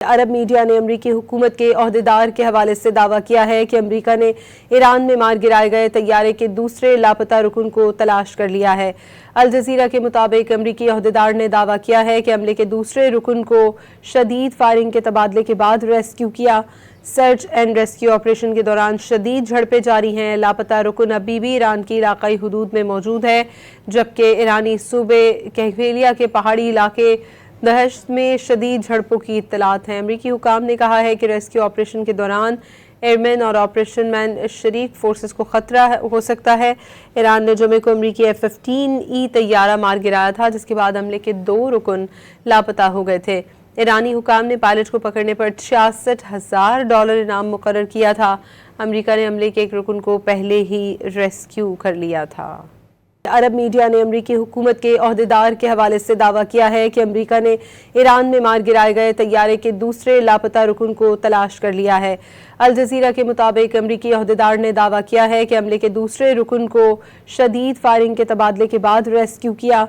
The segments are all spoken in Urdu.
عرب میڈیا نے امریکی حکومت کے عہدیدار کے حوالے سے دعویٰ کیا ہے کہ امریکہ نے ایران میں مار گرائے گئے طیارے کے دوسرے لاپتہ رکن کو تلاش کر لیا ہے۔ الجزیرہ کے مطابق امریکی عہدیدار نے دعویٰ کیا ہے کہ حملے کے دوسرے رکن کو شدید فائرنگ کے تبادلے کے بعد ریسکیو کیا۔ سرچ اینڈ ریسکیو آپریشن کے دوران شدید جھڑپیں جاری ہیں۔ لاپتہ رکن ابھی بھی ایران کی علاقائی حدود میں موجود ہے، جبکہ ایرانی صوبے کہفیلیا کے پہاڑی علاقے دہشت میں شدید جھڑپوں کی اطلاعات ہیں۔ امریکی حکام نے کہا ہے کہ ریسکیو آپریشن کے دوران ایئرمین اور آپریشن مین شریک فورسز کو خطرہ ہو سکتا ہے۔ ایران نے جمعے کو امریکی F-15E طیارہ مار گرایا تھا، جس کے بعد حملے کے 2 رکن لاپتہ ہو گئے تھے۔ ایرانی حکام نے پائلٹ کو پکڑنے پر $66,000 انعام مقرر کیا تھا۔ امریکہ نے حملے کے ایک رکن کو پہلے ہی ریسکیو کر لیا تھا۔ عرب میڈیا نے امریکی حکومت کے عہدیدار کے حوالے سے دعویٰ کیا ہے کہ امریکہ نے ایران میں مار گرائے گئے طیارے کے دوسرے لاپتہ رکن کو تلاش کر لیا ہے۔ الجزیرہ کے مطابق امریکی عہدیدار نے دعویٰ کیا ہے کہ حملے کے دوسرے رکن کو شدید فائرنگ کے تبادلے کے بعد ریسکیو کیا۔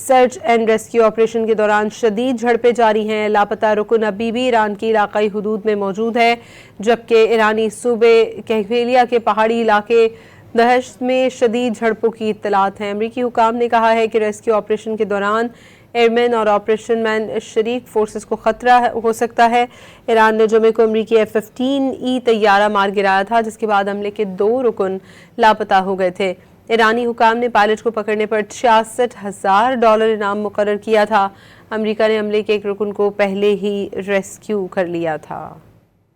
سرچ اینڈ ریسکیو آپریشن کے دوران شدید جھڑپیں جاری ہیں۔ لاپتہ رکن ابھی بھی ایران کی علاقائی حدود میں موجود ہے، جبکہ ایرانی صوبے کہفیلیا کے پہاڑی علاقے دہشت میں شدید جھڑپوں کی اطلاعات ہیں۔ امریکی حکام نے کہا ہے کہ ریسکیو آپریشن کے دوران ایئرمین اور آپریشن مین شریک فورسز کو خطرہ ہو سکتا ہے۔ ایران نے جمعے کو امریکی F-15E طیارہ مار گرایا تھا، جس کے بعد حملے کے 2 رکن لاپتہ ہو گئے تھے۔ ایرانی حکام نے پائلٹ کو پکڑنے پر $66,000 انعام مقرر کیا تھا۔ امریکہ نے حملے کے ایک رکن کو پہلے ہی ریسکیو کر لیا تھا۔